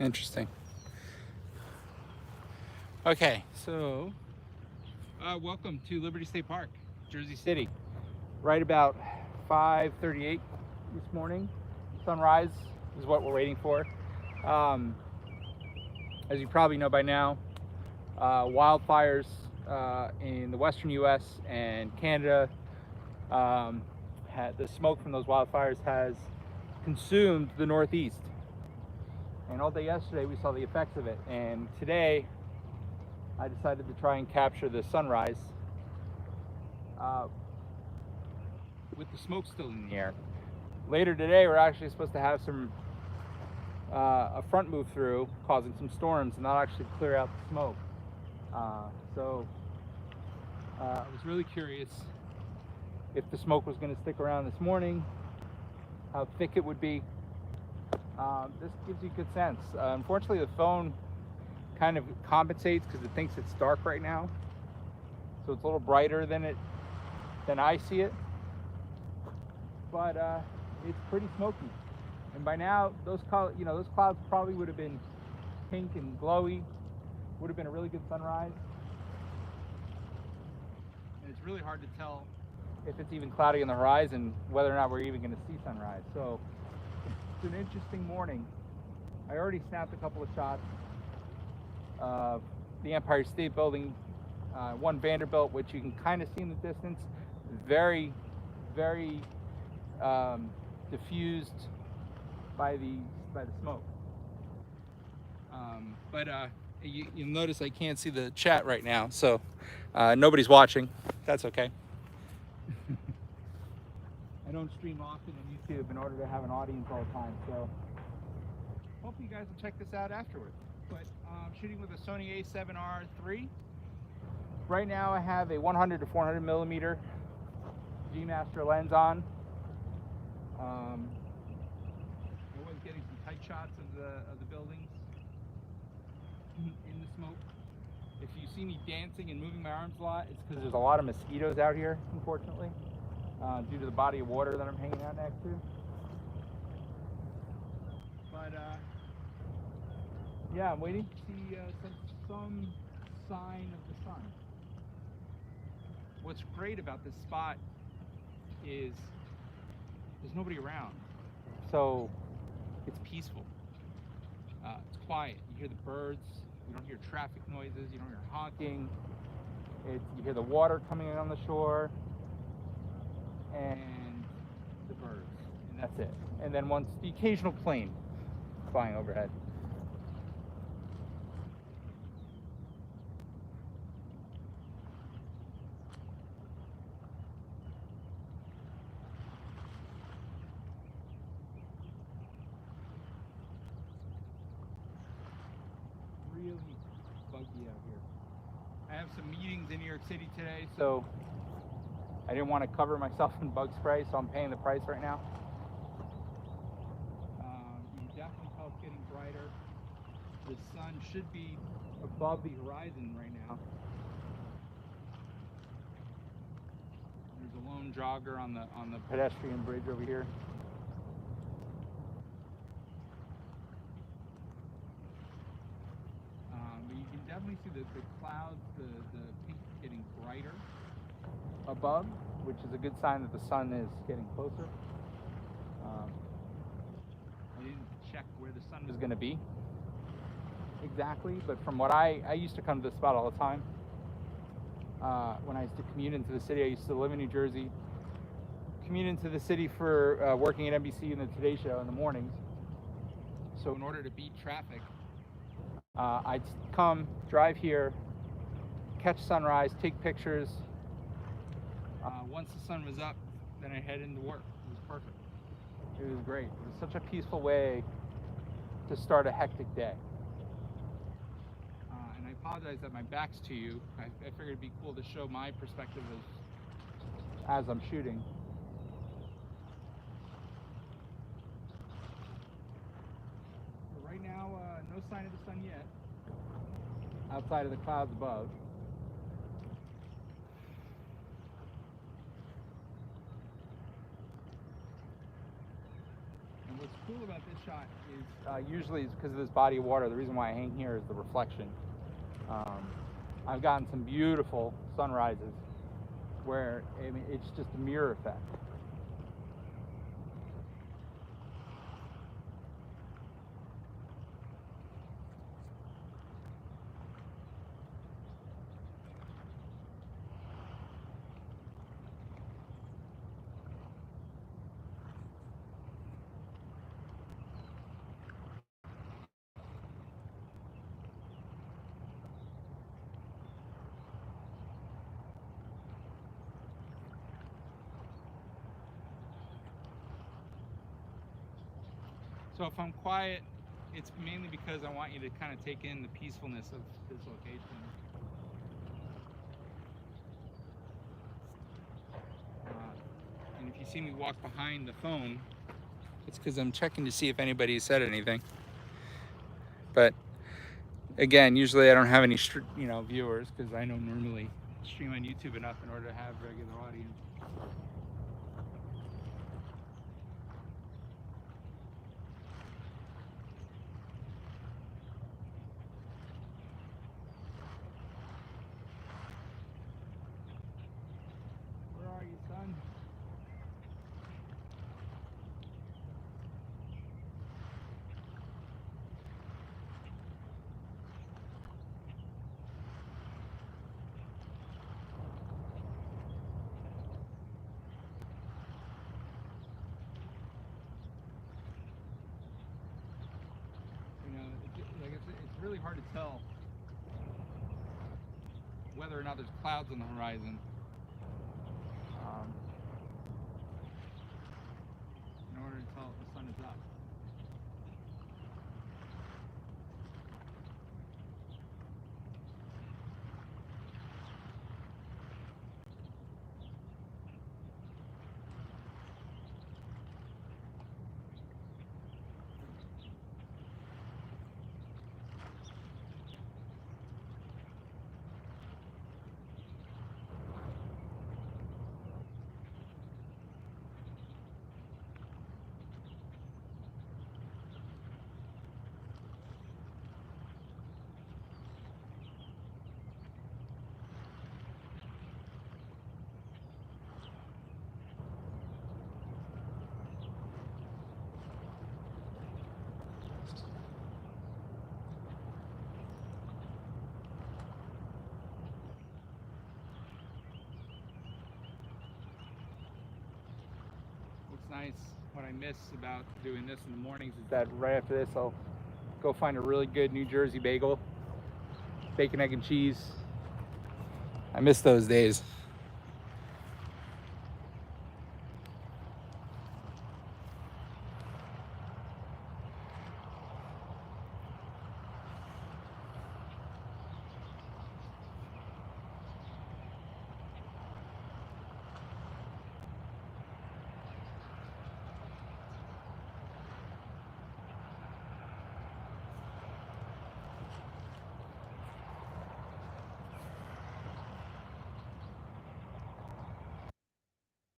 Interesting. Okay, so welcome to Liberty State Park, Jersey City. Right about 5:38 this morning. Sunrise is what we're waiting for. Um, as you probably know by now, wildfires in the western U.S. and Canada. The smoke from those wildfires has consumed the Northeast. And all day yesterday we saw the effects of it. And today I decided to try and capture the sunrise uh, with the smoke still in the air. Later today we're actually supposed to have a front move through, causing some storms, and that'll actually clear out the smoke. So I was really curious if the smoke was going to stick around this morning, how thick it would be. This gives you a good sense. Unfortunately, the phone kind of compensates because it thinks it's dark right now, so it's a little brighter than I see it. But it's pretty smoky, and by now those clouds probably would have been pink and glowy. Would have been a really good sunrise. And it's really hard to tell if it's even cloudy on the horizon, whether or not we're even going to see sunrise. So it's an interesting morning. I already snapped a couple of shots of the Empire State Building, one Vanderbilt, which you can kind of see in the distance, very, very diffused by the smoke. But you'll notice I can't see the chat right now, so nobody's watching. That's okay. I don't stream often on YouTube in order to have an audience all the time, so hopefully you guys will check this out afterwards. But I'm shooting with a Sony A7R III. Right now I have a 100 to 400 millimeter G Master lens on. I was getting some tight shots of the buildings in the smoke. If you see me dancing and moving my arms a lot, it's because there's a lot of mosquitoes out here, unfortunately, due to the body of water that I'm hanging out next to. But yeah, I'm waiting to see some sign of the sun. What's great about this spot is there's nobody around, so it's peaceful. It's quiet. You hear the birds. You don't hear traffic noises. You don't hear honking. You hear the water coming in on the shore and the birds, and that's it. And then once the occasional plane flying overhead. Really buggy out here. I have some meetings in New York City today, so I didn't want to cover myself in bug spray, so I'm paying the price right now. You can definitely tell it's getting brighter. The sun should be above the horizon right now. There's a lone jogger on the pedestrian bridge over here. But you can definitely see the clouds, the pink getting brighter above, which is a good sign that the sun is getting closer. I didn't check where the sun was going to be exactly, but from what I used to come to this spot all the time. When I used to commute into the city, I used to live in New Jersey, commute into the city for working at NBC and the Today Show in the mornings. So in order to beat traffic, I'd come, drive here, catch sunrise, take pictures. Once the sun was up, then I'd head into work. It was perfect. It was great. It was such a peaceful way to start a hectic day. And I apologize that my back's to you. I figured it'd be cool to show my perspective as I'm shooting. So right now, no sign of the sun yet, outside of the clouds above. And what's cool about this shot is usually it's because of this body of water. The reason why I hang here is the reflection. I've gotten some beautiful sunrises where I mean, it's just a mirror effect. So if I'm quiet, it's mainly because I want you to kind of take in the peacefulness of this location. And if you see me walk behind the phone, it's because I'm checking to see if anybody said anything. But again, usually I don't have any viewers because I don't normally stream on YouTube enough in order to have regular audience. Where are you, son? It's really hard to tell whether or not there's clouds on the horizon. In order to tell if the sun is up. What's nice, what I miss about doing this in the mornings is that right after this I'll go find a really good New Jersey bagel, bacon, egg, and cheese. I miss those days.